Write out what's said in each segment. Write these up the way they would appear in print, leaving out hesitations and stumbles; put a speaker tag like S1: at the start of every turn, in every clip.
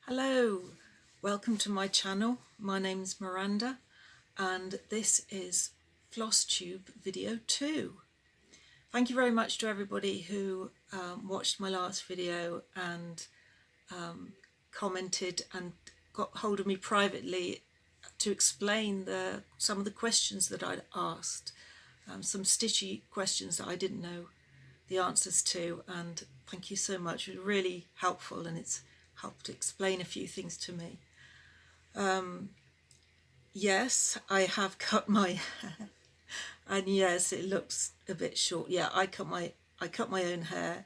S1: Hello, welcome to my channel. My name's Miranda and this is Flosstube video 2. Thank you very much to everybody who watched my last video and commented and got hold of me privately to explain some of the questions that I'd asked, some stitchy questions that I didn't know the answers to, and thank you so much. It was really helpful and it's helped explain a few things to me. Yes, I have cut my hair, and yes, it looks a bit short. Yeah, I cut my own hair.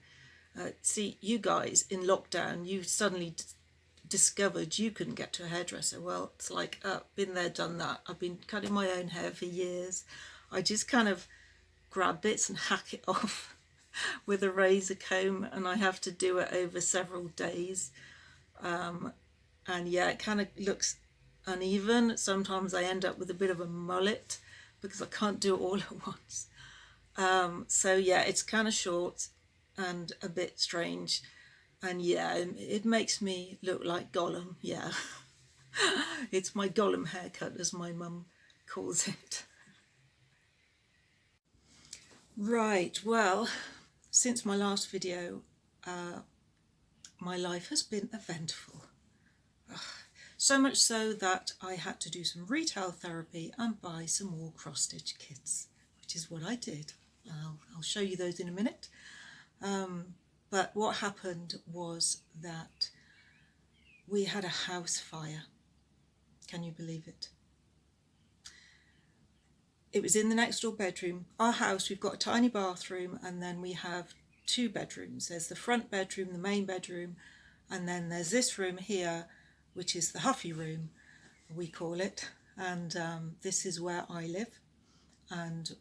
S1: See, you guys in lockdown, you suddenly discovered you couldn't get to a hairdresser. Well, it's like, been there, done that. I've been cutting my own hair for years. I just kind of grab bits and hack it off with a razor comb, and I have to do it over several days. And yeah, it kind of looks uneven. Sometimes I end up with a bit of a mullet because I can't do it all at once. So yeah, it's kind of short and a bit strange, and yeah, it makes me look like Gollum. Yeah. It's my Gollum haircut, as my mum calls it. Right, well, since my last video, my life has been eventful. So much so that I had to do some retail therapy and buy some more cross-stitch kits, which is what I did. I'll show you those in a minute. But what happened was that we had a house fire. Can you believe it? It was in the next door bedroom. Our house, we've got a tiny bathroom, and then we have two bedrooms. There's the front bedroom, the main bedroom, and then there's this room here, which is the huffy room, we call it. And this is where I live. And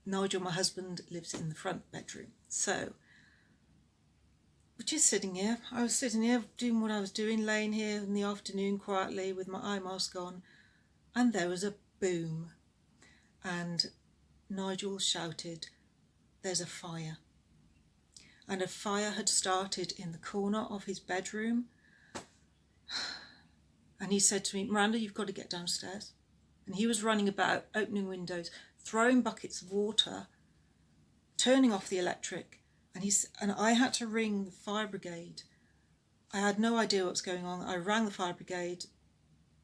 S1: Nigel, my husband, lives in the front bedroom. So we're just sitting here. I was sitting here doing what I was doing, laying here in the afternoon quietly with my eye mask on, and there was a boom. And Nigel shouted, "There's a fire." And a fire had started in the corner of his bedroom. And he said to me, "Miranda, you've got to get downstairs." And he was running about, opening windows, throwing buckets of water, turning off the electric. And I had to ring the fire brigade. I had no idea what was going on. I rang the fire brigade.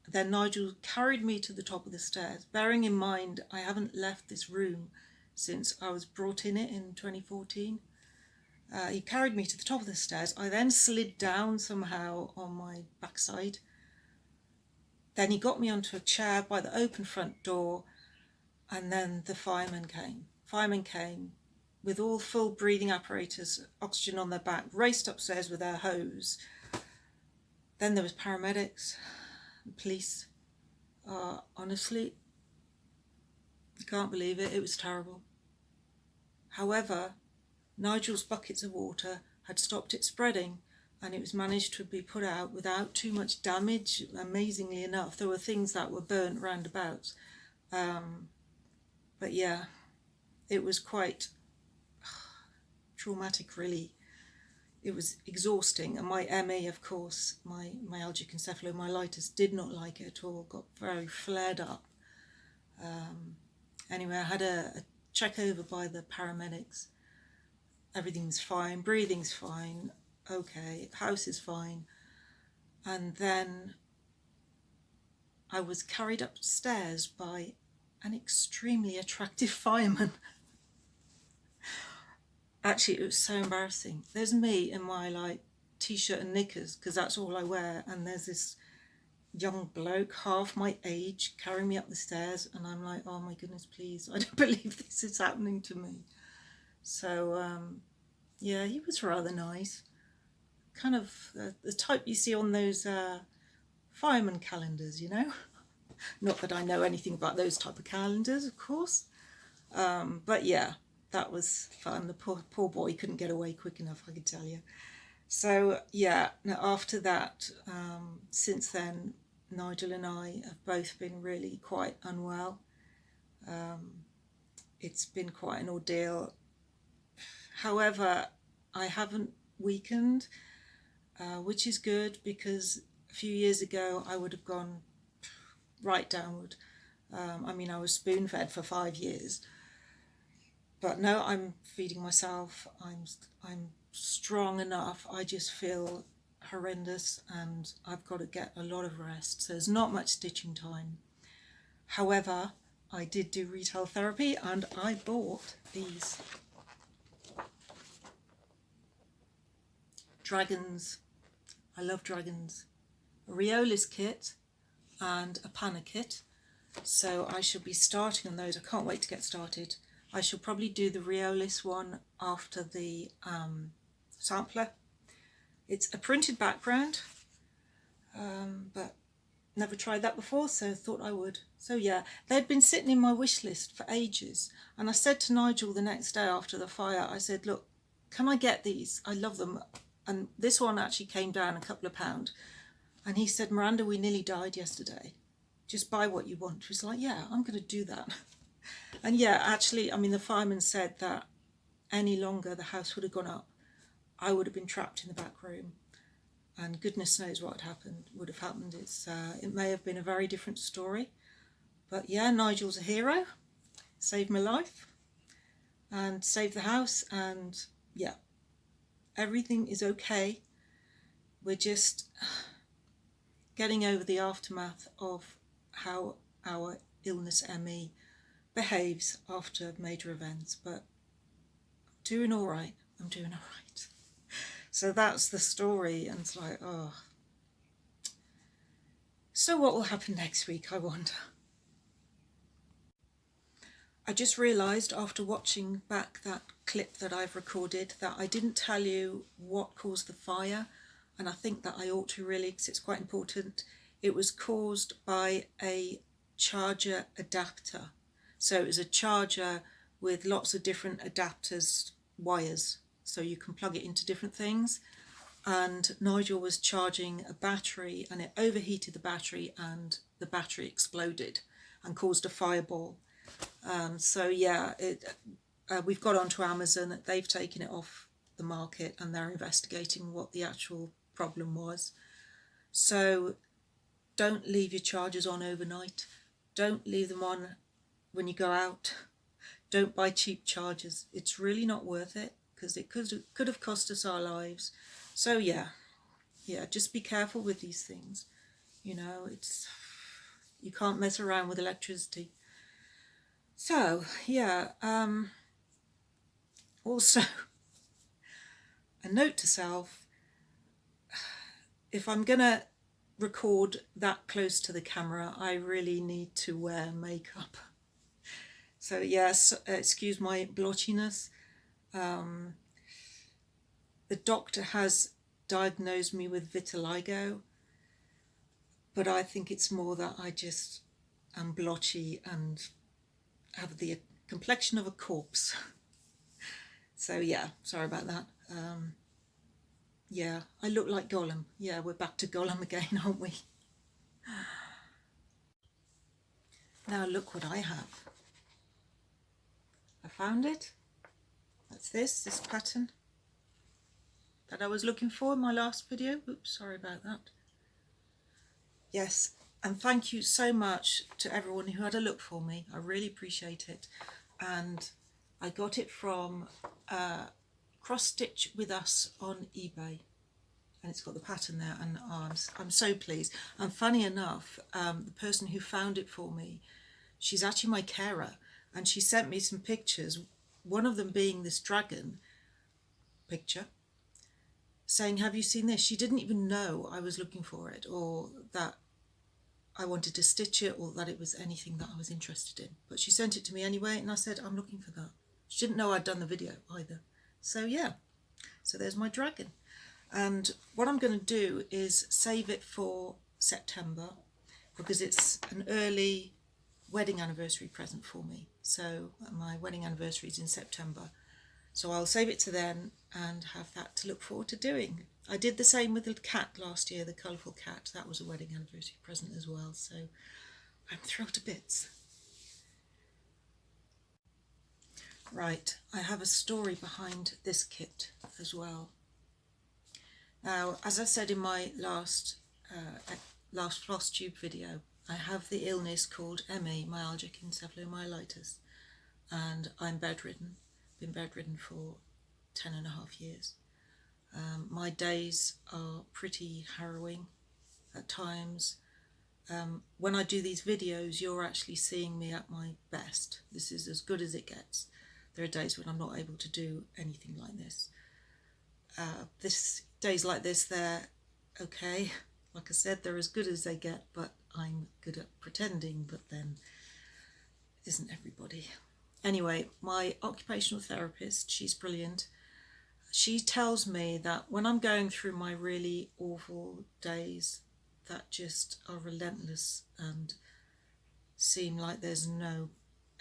S1: Then Nigel carried me to the top of the stairs, bearing in mind I haven't left this room since I was brought in it in 2014. He carried me to the top of the stairs. I then slid down somehow on my backside. Then he got me onto a chair by the open front door, and then the firemen came. Firemen came with all full breathing apparatus, oxygen on their back, raced upstairs with their hose. Then there was paramedics, police. Honestly, I can't believe it. It was terrible. However, Nigel's buckets of water had stopped it spreading, and it was managed to be put out without too much damage. Amazingly enough, there were things that were burnt roundabouts. But yeah, it was quite traumatic, really. It was exhausting, and my ME, of course, my myalgic encephalomyelitis, did not like it at all, got very flared up. Anyway, I had a check over by the paramedics. Everything's fine, breathing's fine, okay, house is fine. And then I was carried upstairs by an extremely attractive fireman. Actually, it was so embarrassing. There's me in my t-shirt and knickers, because that's all I wear, and there's this young bloke half my age carrying me up the stairs, and I'm like, oh my goodness, please, I don't believe this is happening to me. So yeah, he was rather nice, kind of the type you see on those fireman calendars, you know. Not that I know anything about those type of calendars, of course, but yeah, that was fun. The poor boy couldn't get away quick enough, I could tell you. So yeah, now after that, since then, Nigel and I have both been really quite unwell. It's been quite an ordeal. However, I haven't weakened, which is good, because a few years ago, I would have gone right downward. I mean, I was spoon fed for 5 years, but no, I'm feeding myself. I'm strong enough. I just feel horrendous, and I've got to get a lot of rest. So there's not much stitching time. However, I did do retail therapy, and I bought these dragons. I love dragons. A Riolis kit and a Panna kit. So I shall be starting on those. I can't wait to get started. I shall probably do the Riolis one after the sampler. It's a printed background, but never tried that before, so thought I would. So yeah, they'd been sitting in my wish list for ages, and I said to Nigel the next day after the fire, I said, look, can I get these? I love them. And this one actually came down a couple of pounds. And he said, Miranda, we nearly died yesterday. Just buy what you want. She was like, yeah, I'm going to do that. And yeah, actually, I mean, the fireman said that any longer the house would have gone up. I would have been trapped in the back room. And goodness knows what would have happened. It may have been a very different story. But yeah, Nigel's a hero. Saved my life. And saved the house. And yeah, everything is okay. We're just getting over the aftermath of how our illness ME behaves after major events, but doing all right. I'm doing all right. So that's the story, and it's like, oh. So what will happen next week, I wonder? I just realised after watching back that clip that I've recorded that I didn't tell you what caused the fire, and I think that I ought to really, because it's quite important. It was caused by a charger adapter. So it was a charger with lots of different adapters, wires, so you can plug it into different things. And Nigel was charging a battery, and it overheated the battery, and the battery exploded and caused a fireball. So yeah, we've got onto Amazon. They've taken it off the market, and they're investigating what the actual problem was. So don't leave your chargers on overnight. Don't leave them on when you go out. Don't buy cheap chargers. It's really not worth it, because it could have cost us our lives. So yeah, just be careful with these things. You know, you can't mess around with electricity. So yeah, also a note to self, if I'm gonna record that close to the camera, I really need to wear makeup. So yes, excuse my blotchiness. The doctor has diagnosed me with vitiligo, but I think it's more that I just am blotchy and have the complexion of a corpse. So yeah, sorry about that. Yeah, I look like Gollum. Yeah, we're back to Gollum again, aren't we? Now look what I have. I found it. That's this pattern that I was looking for in my last video. Oops, sorry about that. Yes, and thank you so much to everyone who had a look for me. I really appreciate it. And I got it from Cross Stitch With Us on eBay. And it's got the pattern there, and I'm so pleased. And funny enough, the person who found it for me, she's actually my carer, and she sent me some pictures, one of them being this dragon picture, saying, have you seen this? She didn't even know I was looking for it, or that I wanted to stitch it, or that it was anything that I was interested in. But she sent it to me anyway, and I said, I'm looking for that. She didn't know I'd done the video either. So yeah, so there's my dragon. And what I'm going to do is save it for September, because it's an early wedding anniversary present for me. So my wedding anniversary is in September. So I'll save it to then and have that to look forward to doing. I did the same with the cat last year, the colourful cat. That was a wedding anniversary present as well. So I'm thrilled to bits. Right, I have a story behind this kit as well. Now, as I said in my last last Flosstube video, I have the illness called ME, myalgic encephalomyelitis, and I'm bedridden. Been bedridden for 10.5 years. My days are pretty harrowing at times. When I do these videos, you're actually seeing me at my best. This is as good as it gets. There are days when I'm not able to do anything like this. Days like this, they're okay. Like I said, they're as good as they get, but I'm good at pretending, but then isn't everybody. Anyway, my occupational therapist, she's brilliant. She tells me that when I'm going through my really awful days that just are relentless and seem like there's no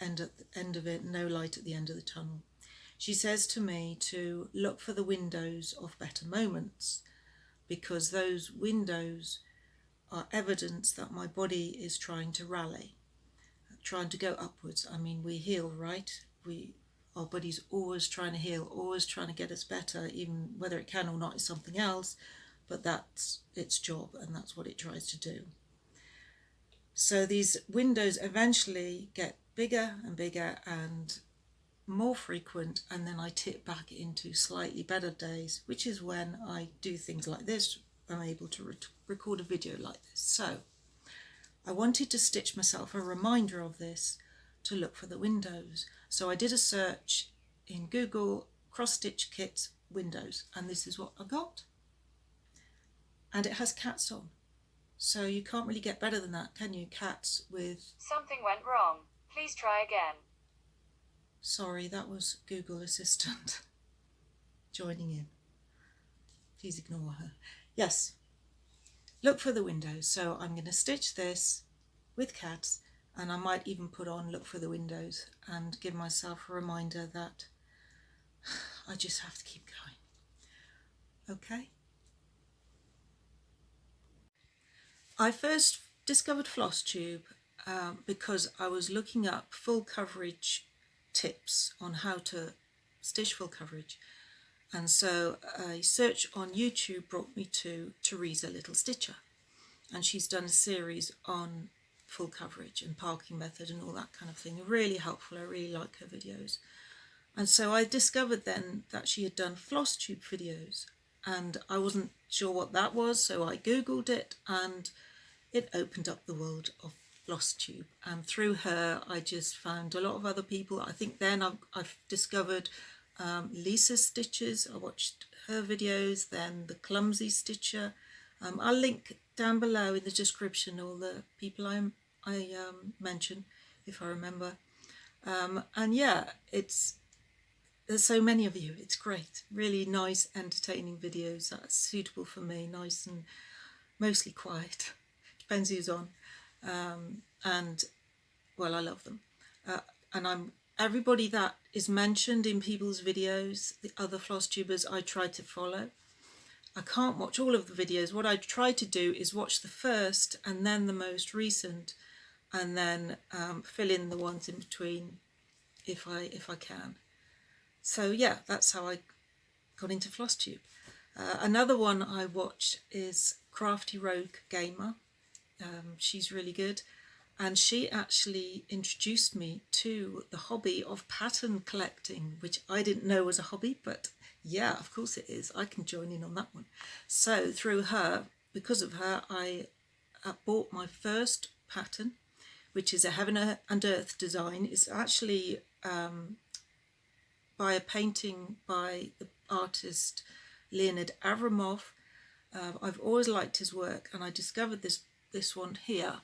S1: end at the end of it, no light at the end of the tunnel, she says to me to look for the windows of better moments, because those windows are evidence that my body is trying to rally, trying to go upwards. I mean, we heal, right? Our body's always trying to heal, always trying to get us better, even whether it can or not is something else, but that's its job and that's what it tries to do. So these windows eventually get bigger and bigger and more frequent, and then I tip back into slightly better days, which is when I do things like this. I'm able to record a video like this. So I wanted to stitch myself a reminder of this, to look for the windows. So I did a search in Google, cross stitch kits windows, and this is what I got. And it has cats on. So you can't really get better than that, can you? Cats with...
S2: Something went wrong. Please try again.
S1: Sorry, that was Google Assistant joining in. Please ignore her. Yes, look for the windows. So I'm going to stitch this with cats, and I might even put on look for the windows and give myself a reminder that I just have to keep going. Okay? I first discovered Flosstube because I was looking up full coverage tips on how to stitch full coverage, and so a search on YouTube brought me to Teresa Little Stitcher, and she's done a series on full coverage and parking method and all that kind of thing. Really helpful. I really like her videos. And so I discovered then that she had done Flosstube videos, and I wasn't sure what that was, so I googled it and it opened up the world of Flosstube, and through her I just found a lot of other people. I think then I've discovered Lisa's Stitches. I watched her videos, then the Clumsy Stitcher. I'll link down below in the description all the people I mention if I remember. And yeah, there's so many of you. It's great. Really nice, entertaining videos that's suitable for me. Nice and mostly quiet. Depends who's on. And well, I love them. And everybody that is mentioned in people's videos, the other Flosstubers, I try to follow. I can't watch all of the videos. What I try to do is watch the first and then the most recent, and then fill in the ones in between if I can. So yeah, that's how I got into Flosstube. Another one I watched is Crafty Rogue Gamer. She's really good, and she actually introduced me to the hobby of pattern collecting, which I didn't know was a hobby, but yeah, of course it is. I can join in on that one. So through her, because of her, I bought my first pattern, which is a Heaven and Earth design. It's actually by a painting by the artist Leonid Avramov. I've always liked his work, and I discovered this one here.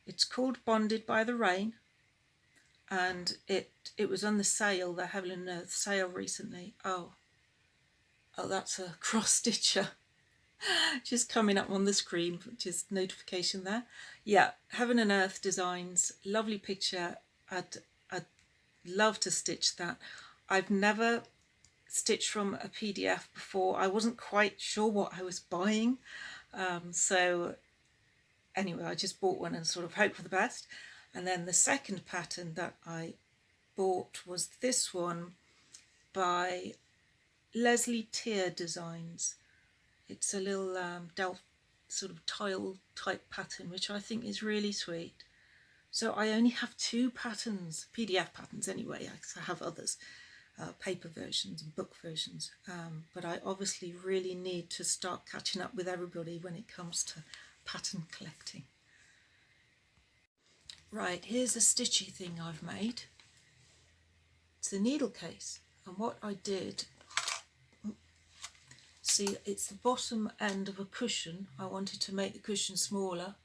S1: It's called Bonded by the Rain, and it was on the sale, the Heaven and Earth sale recently. Oh, that's a cross stitcher just coming up on the screen, which is notification there. Yeah, Heaven and Earth designs, lovely picture. I'd love to stitch that. I've never stitched from a PDF before. I wasn't quite sure what I was buying, so anyway, I just bought one and sort of hoped for the best. And then the second pattern that I bought was this one by Leslie Tier Designs. It's a little sort of tile type pattern, which I think is really sweet. So I only have 2 patterns, PDF patterns anyway, I have others, paper versions and book versions, but I obviously really need to start catching up with everybody when it comes to pattern collecting. Right, here's a stitchy thing I've made. It's a needle case, and what I did, see, it's the bottom end of a cushion. I wanted to make the cushion smaller,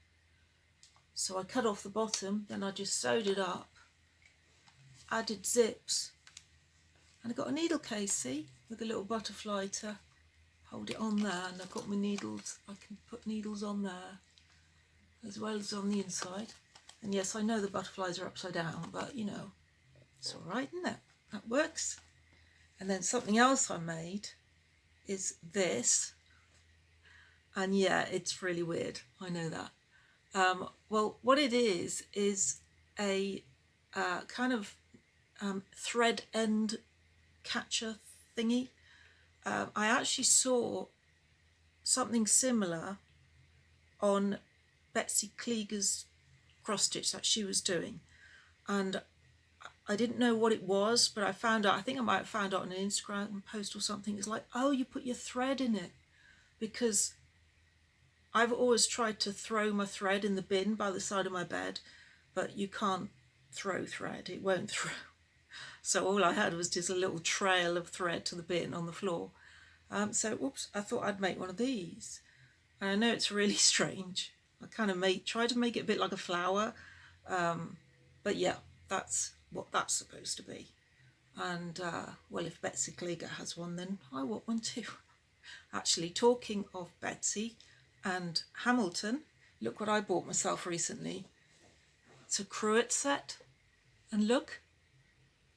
S1: so I cut off the bottom, then I just sewed it up, added zips, and I got a needle case, see, with a little butterfly to hold it on there, and I've got my needles. I can put needles on there as well as on the inside. And yes, I know the butterflies are upside down, but you know, it's all right, isn't it? That works. And then something else I made is this, and yeah, it's really weird, I know that. Well, what it is a kind of thread end catcher thingy. I actually saw something similar on Betsy Kleeger's cross stitch that she was doing, and I didn't know what it was, but I found out, I think I might have found out on an Instagram post or something. It's like, oh, you put your thread in it, because I've always tried to throw my thread in the bin by the side of my bed, but you can't throw thread, it won't throw. So all I had was just a little trail of thread to the bin on the floor. So, whoops, I thought I'd make one of these. And I know it's really strange. I kind of tried to make it a bit like a flower, but yeah, that's what that's supposed to be. And well, if Betsy Kleeger has one, then I want one too. Actually, talking of Betsy and Hamilton, look what I bought myself recently. It's a cruet set, and look,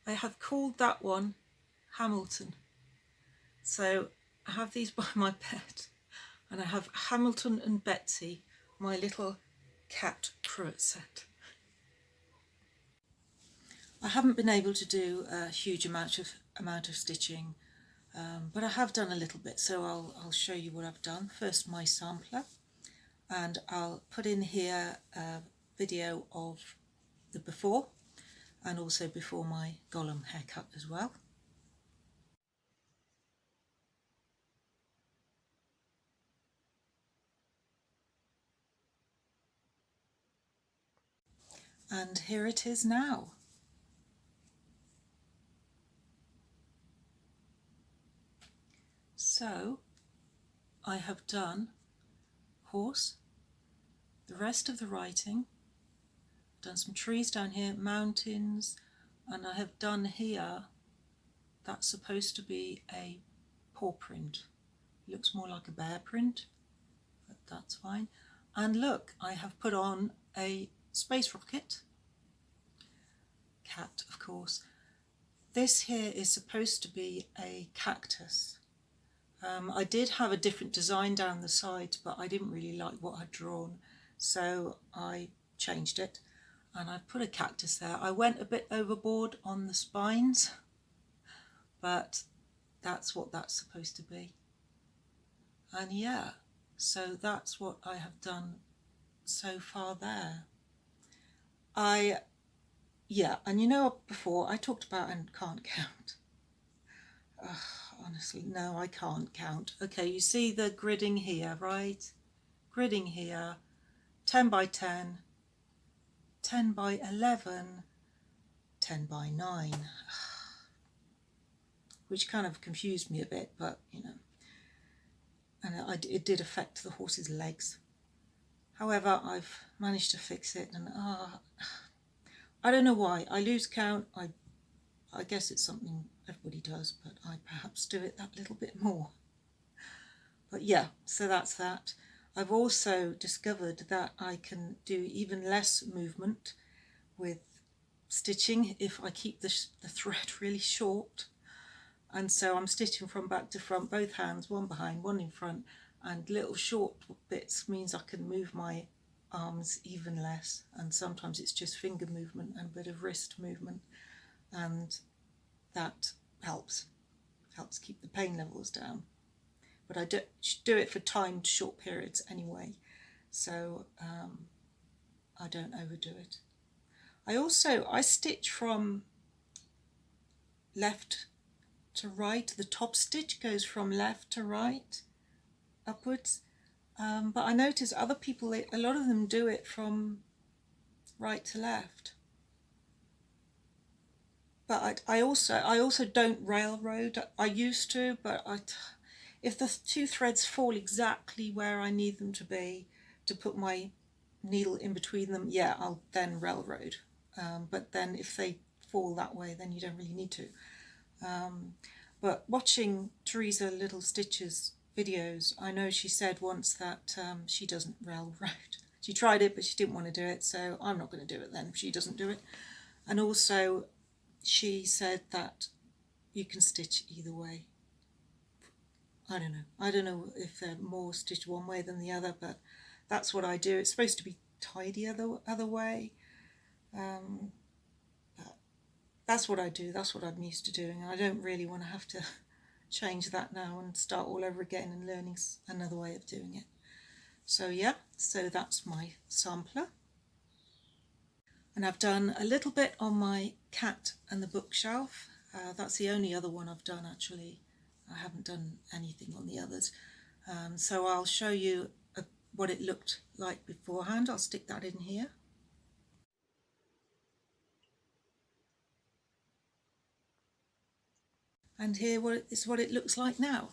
S1: I have called that one Hamilton. So I have these by my bed, and I have Hamilton and Betsy, my little cat cruet set. I haven't been able to do a huge amount of stitching, but I have done a little bit, so I'll show you what I've done. First, my sampler, and I'll put in here a video of the before, and also before my Gollum haircut as well. And here it is now. So I have done horse, the rest of the writing, done some trees down here, mountains, and I have done here, that's supposed to be a paw print. It looks more like a bear print, but that's fine. And look, I have put on a space rocket, cat of course. This here is supposed to be a cactus. I did have a different design down the sides, but I didn't really like what I'd drawn, so I changed it, and I've put a cactus there. I went a bit overboard on the spines, but that's what that's supposed to be. And yeah, so that's what I have done so far there. Yeah, and you know, before I talked about and can't count. Honestly, no, I can't count. Okay, you see the gridding here, right? Gridding here, 10 by 10, 10 by 11, 10 by 9, which kind of confused me a bit, but you know, and it did affect the horse's legs. However, I've managed to fix it, and I don't know why. I lose count. I guess it's something everybody does, but I perhaps do it that little bit more. But yeah, so that's that. I've also discovered that I can do even less movement with stitching if I keep the thread really short. And so I'm stitching from back to front, both hands, one behind, one in front, and little short bits means I can move my arms even less, and sometimes it's just finger movement and a bit of wrist movement, and that helps keep the pain levels down. but I do it for timed short periods anyway, so I don't overdo it. I stitch from left to right. The top stitch goes from left to right upwards, but I notice other people, a lot of them do it from right to left. But I also don't railroad. I used to, but if the two threads fall exactly where I need them to be to put my needle in between them, yeah, I'll then railroad. But then if they fall that way, then you don't really need to. But watching Teresa Little Stitches videos, I know she said once that she doesn't railroad. She tried it, but she didn't want to do it, so I'm not going to do it then if she doesn't do it. And also, she said that you can stitch either way. I don't know if they're more stitched one way than the other, but that's what I do. It's supposed to be tidy other way. But that's what I do. That's what I'm used to doing. I don't really want to have to change that now and start all over again and learning another way of doing it. So yeah, so that's my sampler. And I've done a little bit on my cat and the bookshelf. That's the only other one I've done actually. I haven't done anything on the others. So I'll show you what it looked like beforehand. I'll stick that in here. And here is what it looks like now.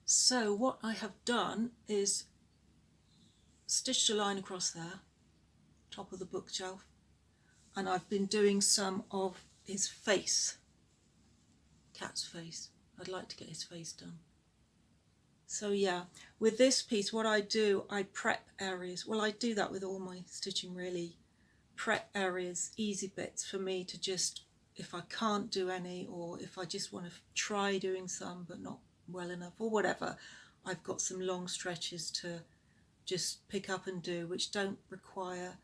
S1: So what I have done is stitched a line across there, top of the bookshelf, and I've been doing some of his face, cat's face. I'd like to get his face done. So yeah, with this piece what I do, I prep areas. Well, I do that with all my stitching really. Prep areas, easy bits for me to just, if I can't do any, or if I just want to try doing some but not well enough or whatever, I've got some long stretches to just pick up and do, which don't require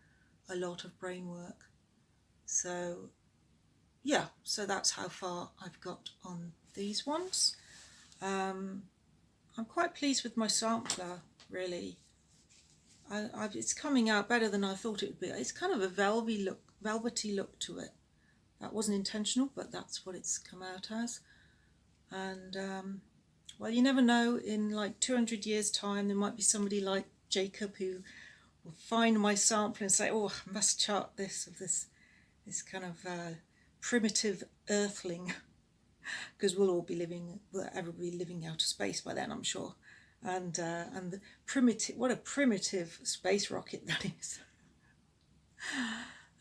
S1: a lot of brain work. So yeah, so that's how far I've got on these ones. I'm quite pleased with my sampler, really. It's coming out better than I thought it would be. It's kind of a velvety look to it. That wasn't intentional, but that's what it's come out as. And well, you never know, in like 200 years time there might be somebody like Jacob who will find my sampler and say, oh, I must chart this of this kind of primitive earthling, because we'll all be everybody living out of space by then, I'm sure. And the primitive, what a primitive space rocket that is.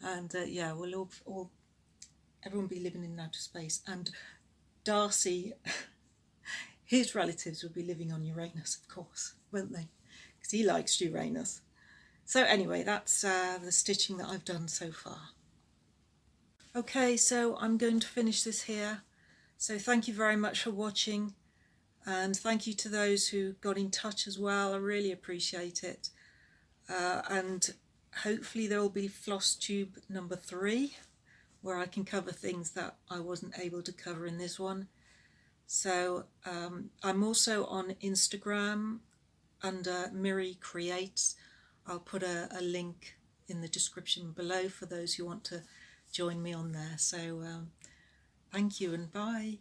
S1: And yeah, we'll everyone be living in outer space. And Darcy, his relatives will be living on Uranus, of course, won't they? Because he likes Uranus. So anyway, that's the stitching that I've done so far. Okay, so I'm going to finish this here. So thank you very much for watching. And thank you to those who got in touch as well. I really appreciate it. And hopefully there will be Flosstube number 3, where I can cover things that I wasn't able to cover in this one. So I'm also on Instagram under Miri Creates. I'll put a link in the description below for those who want to join me on there. So thank you and bye.